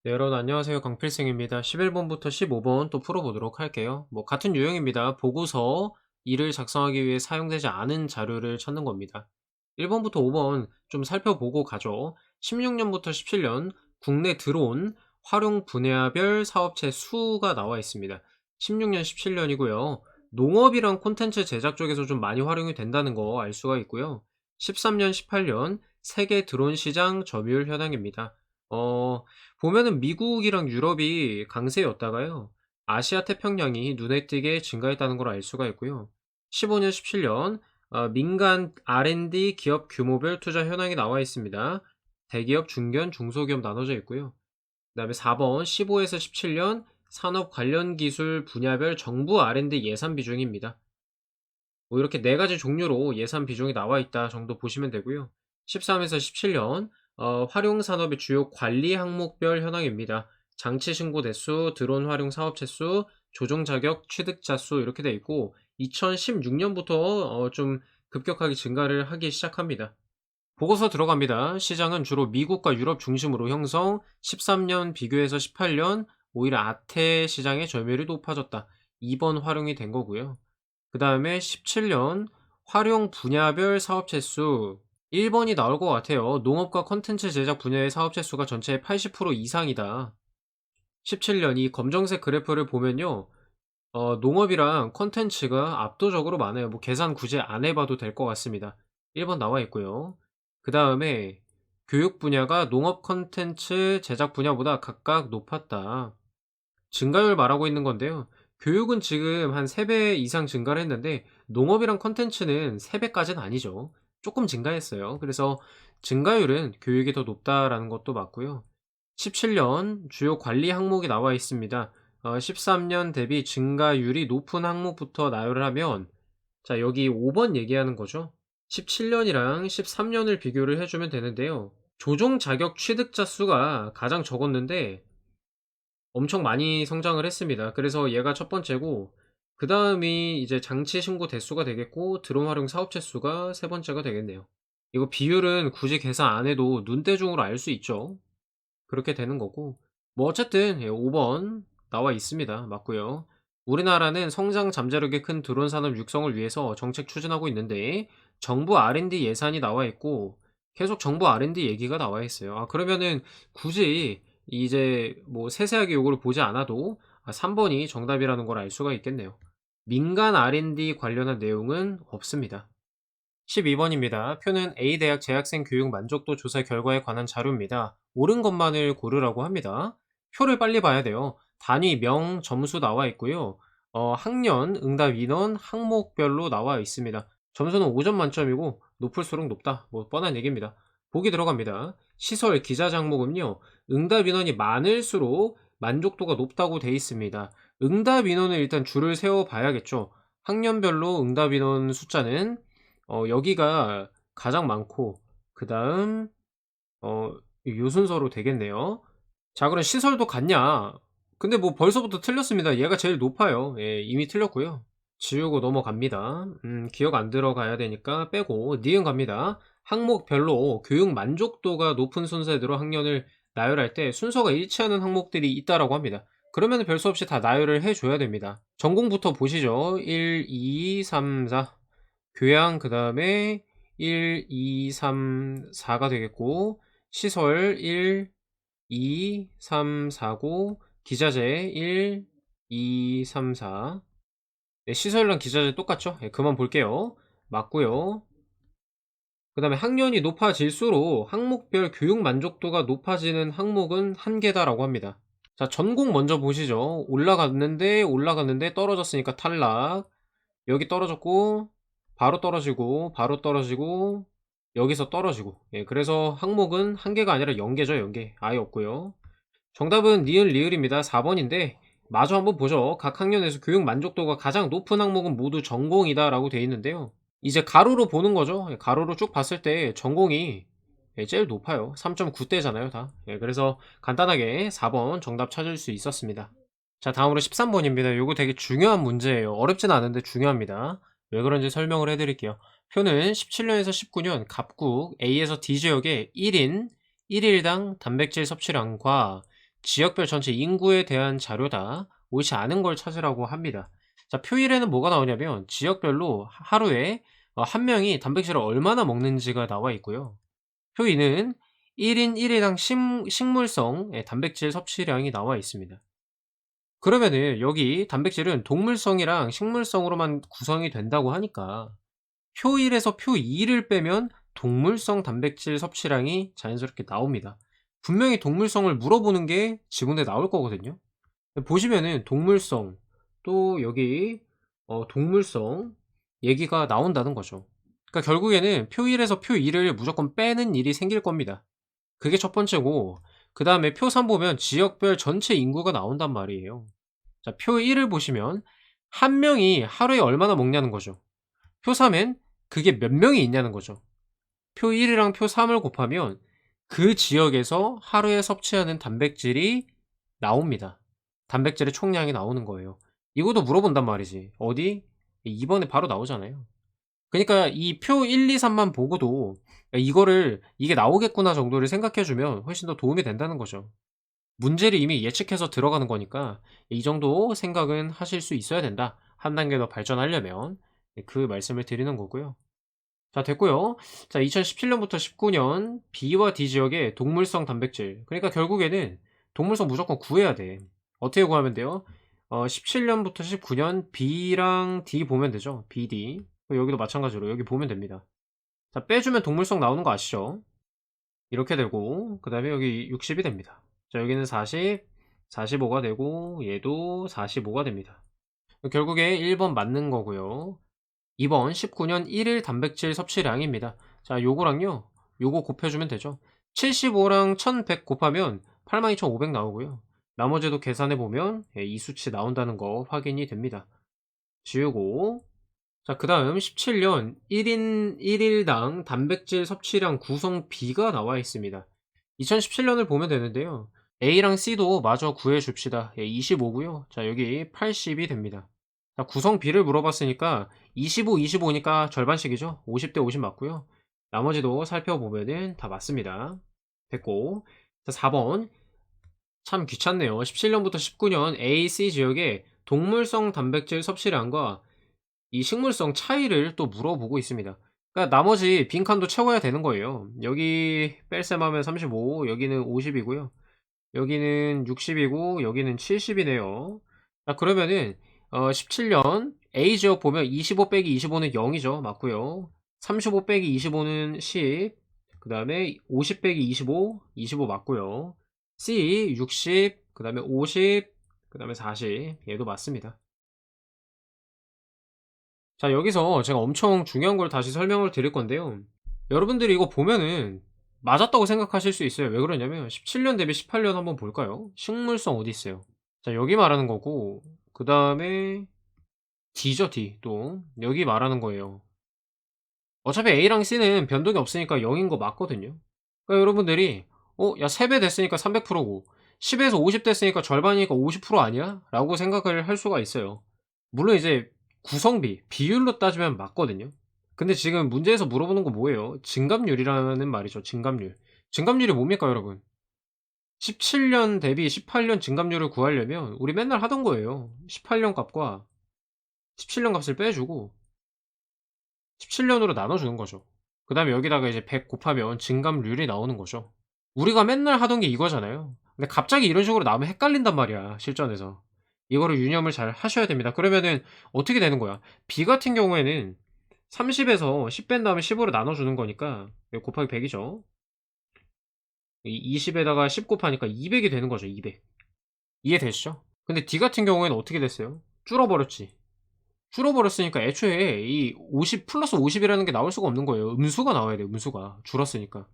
네, 여러분 안녕하세요. 강필승입니다. 11번부터 15번 또 풀어보도록 할게요. 같은 유형입니다. 보고서 일을 작성하기 위해 사용되지 않은 자료를 찾는 겁니다. 1번부터 5번 좀 살펴보고 가죠. 16년부터 17년 국내 들어온 활용 분야별 사업체 수가 나와 있습니다. 16년, 17년이고요. 농업이랑 콘텐츠 제작 쪽에서 좀 많이 활용이 된다는 거 알 수가 있고요. 13년, 18년 세계 드론 시장 점유율 현황입니다. 보면은 미국이랑 유럽이 강세였다가요. 아시아 태평양이 눈에 띄게 증가했다는 걸 알 수가 있고요. 15년, 17년 민간 R&D 기업 규모별 투자 현황이 나와 있습니다. 대기업, 중견, 중소기업 나눠져 있고요. 그다음에 4번 15에서 17년 산업 관련 기술 분야별 정부 R&D 예산 비중입니다. 이렇게 네 가지 종류로 예산 비중이 나와 있다 정도 보시면 되고요. 13에서 17년 활용 산업의 주요 관리 항목별 현황입니다. 장치 신고 대수, 드론 활용 사업체 수, 조종 자격 취득자 수 이렇게 돼 있고 2016년부터 좀 급격하게 증가를 하기 시작합니다. 보고서 들어갑니다. 시장은 주로 미국과 유럽 중심으로 형성, 13년 비교해서 18년 오히려 아태 시장의 점유율이 높아졌다. 2번 활용이 된 거고요. 그 다음에 17년 활용 분야별 사업체 수 1번이 나올 것 같아요. 농업과 컨텐츠 제작 분야의 사업체 수가 전체의 80% 이상이다. 17년 이 검정색 그래프를 보면요. 농업이랑 컨텐츠가 압도적으로 많아요. 계산 굳이 안 해봐도 될 것 같습니다. 1번 나와 있고요. 그 다음에 교육 분야가 농업 컨텐츠 제작 분야보다 각각 높았다. 증가율 말하고 있는 건데요. 교육은 지금 한 3배 이상 증가를 했는데 농업이랑 컨텐츠는 3배까지는 아니죠. 조금 증가했어요. 그래서 증가율은 교육이 더 높다라는 것도 맞고요. 17년 주요 관리 항목이 나와 있습니다. 13년 대비 증가율이 높은 항목부터 나열을 하면 자 여기 5번 얘기하는 거죠. 17년이랑 13년을 비교를 해주면 되는데요. 조종 자격 취득자 수가 가장 적었는데 엄청 많이 성장을 했습니다. 그래서 얘가 첫 번째고 그다음이 이제 장치 신고 대수가 되겠고 드론 활용 사업체 수가 세 번째가 되겠네요. 이거 비율은 굳이 계산 안 해도 눈대중으로 알 수 있죠. 그렇게 되는 거고 어쨌든 5번 나와 있습니다. 맞고요. 우리나라는 성장 잠재력이 큰 드론 산업 육성을 위해서 정책 추진하고 있는데 정부 R&D 예산이 나와 있고 계속 정부 R&D 얘기가 나와 있어요. 그러면은 굳이 이제 세세하게 요거를 보지 않아도 3번이 정답이라는 걸 알 수가 있겠네요. 민간 R&D 관련한 내용은 없습니다. 12번입니다. 표는 A대학 재학생 교육 만족도 조사 결과에 관한 자료입니다. 옳은 것만을 고르라고 합니다. 표를 빨리 봐야 돼요. 단위, 명, 점수 나와 있고요. 학년, 응답 인원, 항목별로 나와 있습니다. 점수는 5점 만점이고 높을수록 높다. 뻔한 얘기입니다. 보기 들어갑니다. 시설, 기자 장목은요. 응답 인원이 많을수록 만족도가 높다고 돼 있습니다. 응답 인원을 일단 줄을 세워 봐야겠죠. 학년별로 응답 인원 숫자는 여기가 가장 많고 그다음 요 순서로 되겠네요. 자 그럼 시설도 같냐? 근데 벌써부터 틀렸습니다. 얘가 제일 높아요. 예 이미 틀렸고요. 지우고 넘어갑니다. 기억 안 들어가야 되니까 빼고 니은 갑니다. 항목별로 교육 만족도가 높은 순서대로 학년을 나열할 때 순서가 일치하는 항목들이 있다라고 합니다. 그러면 별 수 없이 다 나열을 해 줘야 됩니다. 전공부터 보시죠. 1, 2, 3, 4 교양 그다음에 1, 2, 3, 4가 되겠고 시설 1, 2, 3, 4고 기자재 1, 2, 3, 4 네, 시설이랑 기자재 똑같죠? 네, 그만 볼게요. 맞고요. 그 다음에 학년이 높아질수록 항목별 교육 만족도가 높아지는 항목은 한 개다라고 합니다. 자, 전공 먼저 보시죠. 올라갔는데 떨어졌으니까 탈락. 여기 떨어졌고 바로 떨어지고 바로 떨어지고 여기서 떨어지고 그래서 항목은 한 개가 아니라 0개죠. 0개 아예 없고요. 정답은 니은 리을입니다. 4번인데 마저 한번 보죠. 각 학년에서 교육 만족도가 가장 높은 항목은 모두 전공이다 라고 되어 있는데요. 이제 가로로 보는 거죠. 가로로 쭉 봤을 때 전공이 제일 높아요. 3.9대잖아요 다. 그래서 간단하게 4번 정답 찾을 수 있었습니다. 자 다음으로 13번입니다. 요거 되게 중요한 문제예요. 어렵진 않은데 중요합니다. 왜 그런지 설명을 해드릴게요. 표는 17년에서 19년 갑국 A에서 D 지역의 1인 1일당 단백질 섭취량과 지역별 전체 인구에 대한 자료다. 옳지 않은 걸 찾으라고 합니다. 자, 표 1에는 뭐가 나오냐면 지역별로 하루에 한 명이 단백질을 얼마나 먹는지가 나와 있고요. 표 2는 1인 1회당 식물성 단백질 섭취량이 나와 있습니다. 그러면은 여기 단백질은 동물성이랑 식물성으로만 구성이 된다고 하니까 표 1에서 표 2를 빼면 동물성 단백질 섭취량이 자연스럽게 나옵니다. 분명히 동물성을 물어보는 게 지문에 나올 거거든요. 보시면은 동물성, 또 여기 동물성 얘기가 나온다는 거죠. 그러니까 결국에는 표 1에서 표 2를 무조건 빼는 일이 생길 겁니다. 그게 첫 번째고, 그 다음에 표 3 보면 지역별 전체 인구가 나온단 말이에요. 자, 표 1을 보시면 한 명이 하루에 얼마나 먹냐는 거죠. 표 3엔 그게 몇 명이 있냐는 거죠. 표 1이랑 표 3을 곱하면 그 지역에서 하루에 섭취하는 단백질이 나옵니다. 단백질의 총량이 나오는 거예요. 이것도 물어본단 말이지. 어디? 이번에 바로 나오잖아요. 그러니까 이 표 1, 2, 3만 보고도 이거를 이게 나오겠구나 정도를 생각해 주면 훨씬 더 도움이 된다는 거죠. 문제를 이미 예측해서 들어가는 거니까 이 정도 생각은 하실 수 있어야 된다. 한 단계 더 발전하려면 그 말씀을 드리는 거고요. 자, 됐고요. 자, 2017년부터 19년 B와 D 지역의 동물성 단백질. 그러니까 결국에는 동물성 무조건 구해야 돼. 어떻게 구하면 돼요? 17년부터 19년 B랑 D 보면 되죠. B, D. 여기도 마찬가지로 여기 보면 됩니다. 자, 빼주면 동물성 나오는 거 아시죠? 이렇게 되고, 그 다음에 여기 60이 됩니다. 자, 여기는 40, 45가 되고, 얘도 45가 됩니다. 결국에 1번 맞는 거고요. 2번 19년 1일 단백질 섭취량입니다. 자, 요거랑요, 요거 곱해주면 되죠. 75랑 1100 곱하면 82,500 나오고요. 나머지도 계산해보면 이 수치 나온다는 거 확인이 됩니다. 지우고, 자, 그 다음 17년 1인 1일당 단백질 섭취량 구성 B가 나와 있습니다. 2017년을 보면 되는데요. A랑 C도 마저 구해줍시다. 25고요. 자, 여기 80이 됩니다. 자, 구성 B를 물어봤으니까 25, 25니까 절반씩이죠. 50대 50 맞고요. 나머지도 살펴보면은 다 맞습니다. 됐고, 자, 4번 참 귀찮네요. 17년부터 19년 A, C 지역의 동물성 단백질 섭취량과 이 식물성 차이를 또 물어보고 있습니다. 그러니까 나머지 빈칸도 채워야 되는 거예요. 여기 뺄셈하면 35, 여기는 50이고요. 여기는 60이고 여기는 70이네요. 자, 그러면은 17년 A 지역 보면 25 빼기 25는 0이죠. 맞고요. 35 빼기 25는 10. 그 다음에 50 빼기 25, 25 맞고요. C 60, 그 다음에 50, 그 다음에 40. 얘도 맞습니다. 자, 여기서 제가 엄청 중요한 걸 다시 설명을 드릴 건데요. 여러분들이 이거 보면은 맞았다고 생각하실 수 있어요. 왜 그러냐면 17년 대비 18년 한번 볼까요? 식물성 어디 있어요? 자, 여기 말하는 거고, 그 다음에 D죠, D. 또 여기 말하는 거예요. 어차피 A랑 C는 변동이 없으니까 0인 거 맞거든요. 그러니까 여러분들이 야, 3배 됐으니까 300%고 10에서 50 됐으니까 절반이니까 50% 아니야? 라고 생각을 할 수가 있어요. 물론 이제 구성비, 비율로 따지면 맞거든요. 근데 지금 문제에서 물어보는 거 뭐예요? 증감률이라는 말이죠. 증감률. 증감률이 뭡니까, 여러분? 17년 대비 18년 증감률을 구하려면 우리 맨날 하던 거예요. 18년 값과 17년 값을 빼주고 17년으로 나눠주는 거죠. 그 다음에 여기다가 이제 100 곱하면 증감률이 나오는 거죠. 우리가 맨날 하던 게 이거잖아요. 근데 갑자기 이런 식으로 나오면 헷갈린단 말이야, 실전에서. 이거를 유념을 잘 하셔야 됩니다. 그러면은 어떻게 되는 거야? B 같은 경우에는 30에서 10 뺀 다음에 15로 나눠주는 거니까 여기 곱하기 100이죠. 20에다가 10 곱하니까 200이 되는 거죠. 200. 이해되시죠? 근데 D 같은 경우에는 어떻게 됐어요? 줄어버렸지. 줄어버렸으니까 애초에 이 50 플러스 50이라는 게 나올 수가 없는 거예요. 음수가 나와야 돼요. 음수가. 줄었으니까.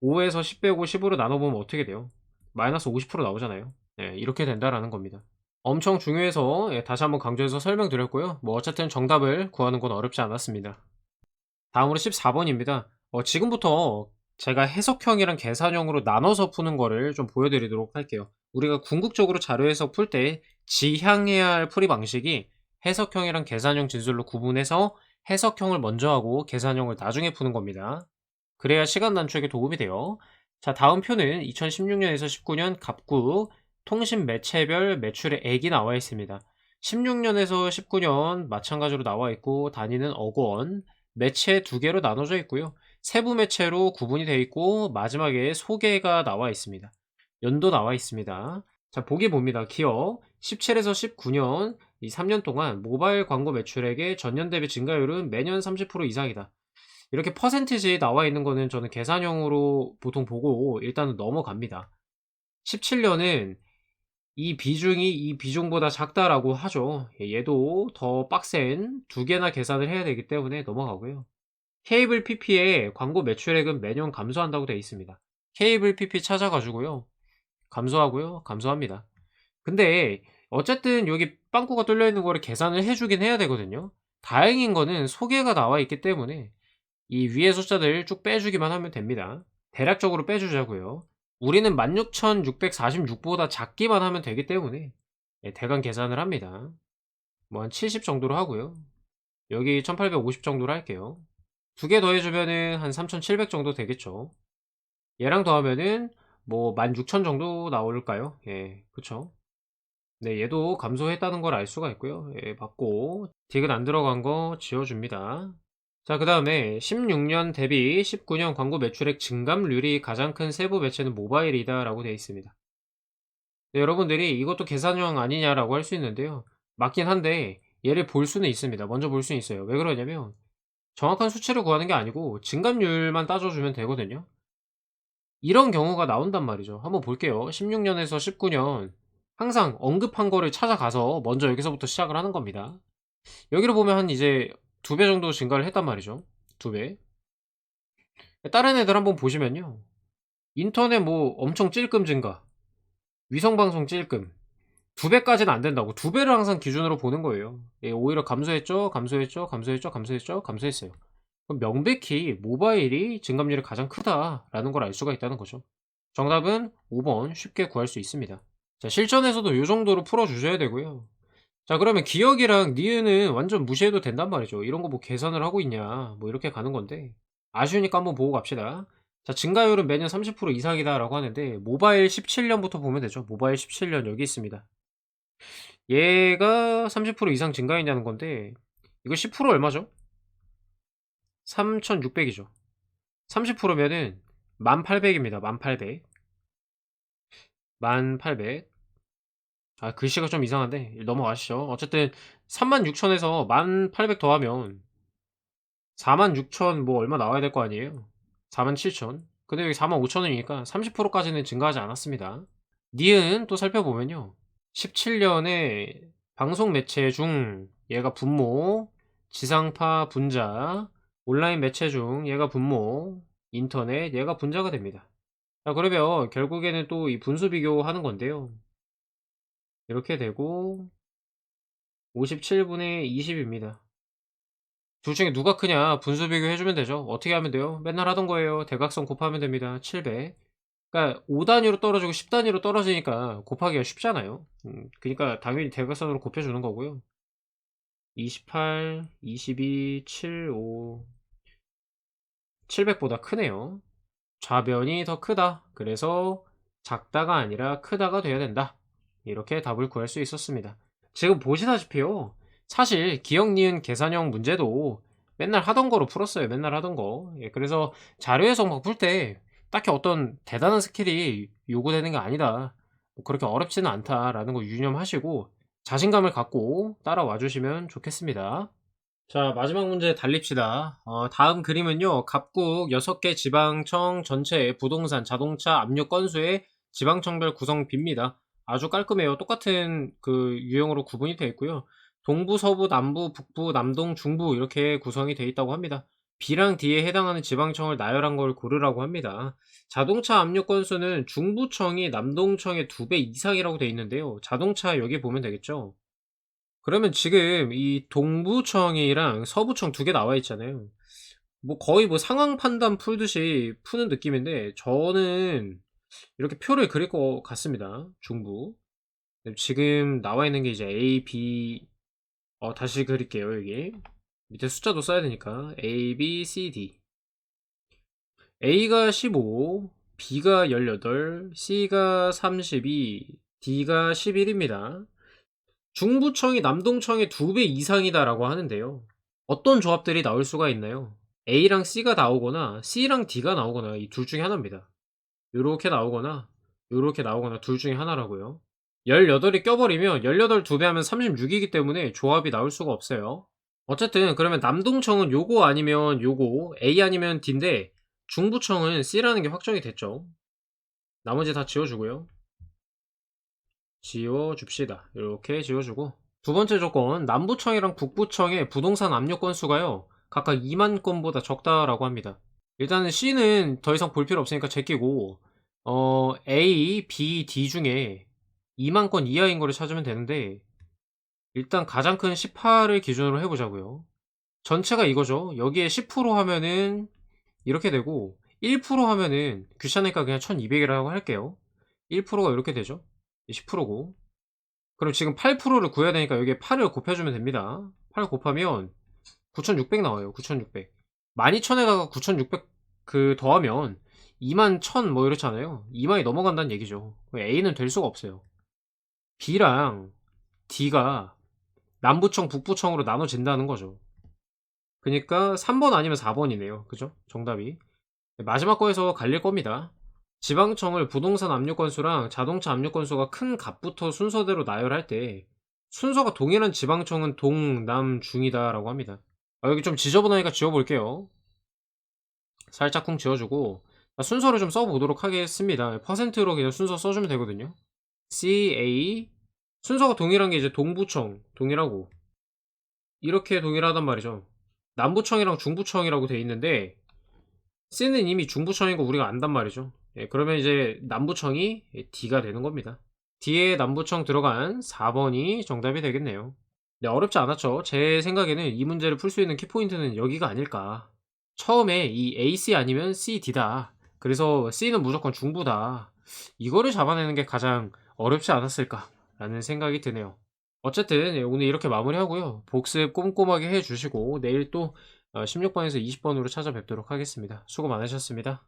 5에서 10 빼고 10으로 나눠보면 어떻게 돼요? 마이너스 50% 나오잖아요. 네, 이렇게 된다라는 겁니다. 엄청 중요해서 다시 한번 강조해서 설명드렸고요. 뭐 어쨌든 정답을 구하는 건 어렵지 않았습니다. 다음으로 14번입니다. 지금부터 제가 해석형이랑 계산형으로 나눠서 푸는 거를 좀 보여드리도록 할게요. 우리가 궁극적으로 자료 해석 풀 때 지향해야 할 풀이 방식이 해석형이랑 계산형 진술로 구분해서 해석형을 먼저 하고 계산형을 나중에 푸는 겁니다. 그래야 시간 단축에 도움이 돼요. 자, 다음 표는 2016년에서 19년 갑국 통신 매체별 매출의 액이 나와 있습니다. 16년에서 19년 마찬가지로 나와 있고 단위는 억 원, 매체 두 개로 나눠져 있고요. 세부 매체로 구분이 되어 있고 마지막에 소개가 나와 있습니다. 연도 나와 있습니다. 자, 보기 봅니다. 기업 17에서 19년 이 3년 동안 모바일 광고 매출액의 전년 대비 증가율은 매년 30% 이상이다. 이렇게 퍼센티지 나와 있는 거는 저는 계산형으로 보통 보고 일단은 넘어갑니다. 17년은 이 비중이 이 비중보다 작다라고 하죠. 얘도 더 빡센 두 개나 계산을 해야 되기 때문에 넘어가고요. 케이블 PP의 광고 매출액은 매년 감소한다고 되어 있습니다. 케이블 PP 찾아가지고요. 감소하고요. 감소합니다. 근데 어쨌든 여기 빵꾸가 뚫려 있는 거를 계산을 해주긴 해야 되거든요. 다행인 거는 소개가 나와 있기 때문에 이 위에 숫자들 쭉 빼주기만 하면 됩니다. 대략적으로 빼주자고요. 우리는 16,646보다 작기만 하면 되기 때문에 대강 계산을 합니다. 뭐 한 70 정도로 하고요. 여기 1850 정도로 할게요. 두 개 더해주면은 한 3700 정도 되겠죠. 얘랑 더하면은 뭐 16,000 정도 나올까요? 예, 그쵸. 네, 얘도 감소했다는 걸 알 수가 있고요. 예, 맞고 딕은 안 들어간 거 지워줍니다. 자, 그 다음에 16년 대비 19년 광고 매출액 증감률이 가장 큰 세부 매체는 모바일이다 라고 되어 있습니다. 네, 여러분들이 이것도 계산형 아니냐라고 할 수 있는데요. 맞긴 한데 얘를 볼 수는 있습니다. 먼저 볼 수는 있어요. 왜 그러냐면 정확한 수치를 구하는 게 아니고 증감률만 따져주면 되거든요. 이런 경우가 나온단 말이죠. 한번 볼게요. 16년에서 19년 항상 언급한 거를 찾아가서 먼저 여기서부터 시작을 하는 겁니다. 여기를 보면 한 이제 2배 정도 증가를 했단 말이죠. 2배. 다른 애들 한번 보시면요. 인터넷 뭐 엄청 찔끔 증가, 위성방송 찔끔. 2배까지는 안 된다고. 2배를 항상 기준으로 보는 거예요. 예, 오히려 감소했죠, 감소했죠, 감소했죠, 감소했죠, 감소했어요. 그럼 명백히 모바일이 증감률이 가장 크다라는 걸 알 수가 있다는 거죠. 정답은 5번 쉽게 구할 수 있습니다. 자, 실전에서도 요 정도로 풀어주셔야 되고요. 자, 그러면 기억이랑 니은은 완전 무시해도 된단 말이죠. 이런 거 뭐 계산을 하고 있냐 뭐 이렇게 가는 건데 아쉬우니까 한번 보고 갑시다. 자, 증가율은 매년 30% 이상이다 라고 하는데 모바일 17년부터 보면 되죠. 모바일 17년 여기 있습니다. 얘가 30% 이상 증가했냐는 건데 이거 10% 얼마죠? 3,600이죠. 30%면은 1,800입니다. 1,800. 1,800. 아, 글씨가 좀 이상한데 넘어가시죠. 어쨌든 36,000에서 1,800 더하면 46,000 뭐 얼마 나와야 될 거 아니에요. 47,000. 근데 여기 45,000원이니까 30%까지는 증가하지 않았습니다. 니은 또 살펴보면요. 17년에 방송 매체 중 얘가 분모, 지상파 분자, 온라인 매체 중 얘가 분모, 인터넷 얘가 분자가 됩니다. 자, 그러면 결국에는 또 이 분수 비교하는 건데요. 이렇게 되고 57분의 20입니다. 둘 중에 누가 크냐 분수 비교해주면 되죠. 어떻게 하면 돼요? 맨날 하던 거예요. 대각선 곱하면 됩니다. 700. 그러니까 5단위로 떨어지고 10단위로 떨어지니까 곱하기가 쉽잖아요. 그러니까 당연히 대각선으로 곱해주는 거고요. 28, 22, 75, 700보다 크네요. 좌변이 더 크다. 그래서 작다가 아니라 크다가 돼야 된다. 이렇게 답을 구할 수 있었습니다. 지금 보시다시피요. 사실 기억 니은 계산형 문제도 맨날 하던 거로 풀었어요. 맨날 하던 거. 예, 그래서 자료에서 막 풀 때 딱히 어떤 대단한 스킬이 요구되는 게 아니다. 뭐 그렇게 어렵지는 않다라는 거 유념하시고 자신감을 갖고 따라와 주시면 좋겠습니다. 자, 마지막 문제 달립시다. 다음 그림은요, 갑국 6개 지방청 전체의 부동산, 자동차 압류 건수의 지방청별 구성비입니다. 아주 깔끔해요. 똑같은 그 유형으로 구분이 되어 있고요. 동부, 서부, 남부, 북부, 남동, 중부 이렇게 구성이 되어 있다고 합니다. B랑 D에 해당하는 지방청을 나열한 걸 고르라고 합니다. 자동차 압류 건수는 중부청이 남동청의 2배 이상이라고 되어 있는데요. 자동차 여기 보면 되겠죠. 그러면 지금 이 동부청이랑 서부청 2개 나와 있잖아요. 뭐 거의 뭐 상황 판단 풀듯이 푸는 느낌인데 저는 이렇게 표를 그릴 것 같습니다. 중부. 지금 나와 있는 게 이제 A, B 다시 그릴게요. 여기 밑에 숫자도 써야 되니까 A, B, C, D. A가 15, B가 18, C가 32, D가 11입니다. 중부청이 남동청의 2배 이상이다라고 하는데요. 어떤 조합들이 나올 수가 있나요? A랑 C가 나오거나 C랑 D가 나오거나 이 둘 중에 하나입니다. 요렇게 나오거나 요렇게 나오거나 둘 중에 하나라고요. 18이 껴버리면 18 2배 하면 36이기 때문에 조합이 나올 수가 없어요. 어쨌든 그러면 남동청은 요거 아니면 요거 A 아니면 D인데 중부청은 C라는 게 확정이 됐죠. 나머지 다 지워주고요. 지워줍시다. 이렇게 지워주고 두 번째 조건 남부청이랑 북부청의 부동산 압류 건수가요 각각 2만 건보다 적다라고 합니다. 일단은 C는 더 이상 볼 필요 없으니까 제끼고 A, B, D 중에 2만 건 이하인 거를 찾으면 되는데 일단 가장 큰 18을 기준으로 해보자고요. 전체가 이거죠. 여기에 10% 하면은 이렇게 되고 1% 하면은 귀찮으니까 그냥 1200이라고 할게요. 1%가 이렇게 되죠. 10%고 그럼 지금 8%를 구해야 되니까 여기에 8을 곱해주면 됩니다. 8 곱하면 9600 나와요. 9600 12000에다가 9600 그 더하면 21000 뭐 이렇잖아요. 2만이 넘어간다는 얘기죠. A는 될 수가 없어요. B랑 D가 남부청 북부청으로 나눠진다는 거죠. 그니까 3번 아니면 4번이네요. 그죠? 정답이 마지막 거에서 갈릴 겁니다. 지방청을 부동산 압류 건수랑 자동차 압류 건수가 큰 값부터 순서대로 나열할 때 순서가 동일한 지방청은 동, 남, 중이다 라고 합니다. 여기 좀 지저분하니까 지워볼게요. 살짝 쿵 지워주고 순서를 좀 써보도록 하겠습니다. 퍼센트로 그냥 순서 써주면 되거든요. CA 순서가 동일한 게 이제 동부청 동일하고 이렇게 동일하단 말이죠. 남부청이랑 중부청이라고 돼 있는데 C는 이미 중부청인 거 우리가 안단 말이죠. 예, 그러면 이제 남부청이 D가 되는 겁니다. D에 남부청 들어간 4번이 정답이 되겠네요. 네, 어렵지 않았죠. 제 생각에는 이 문제를 풀 수 있는 키포인트는 여기가 아닐까. 처음에 이 AC 아니면 CD다. 그래서 C는 무조건 중부다. 이거를 잡아내는 게 가장 어렵지 않았을까라는 생각이 드네요. 어쨌든 예, 오늘 이렇게 마무리하고요. 복습 꼼꼼하게 해주시고 내일 또 16번에서 20번으로 찾아뵙도록 하겠습니다. 수고 많으셨습니다.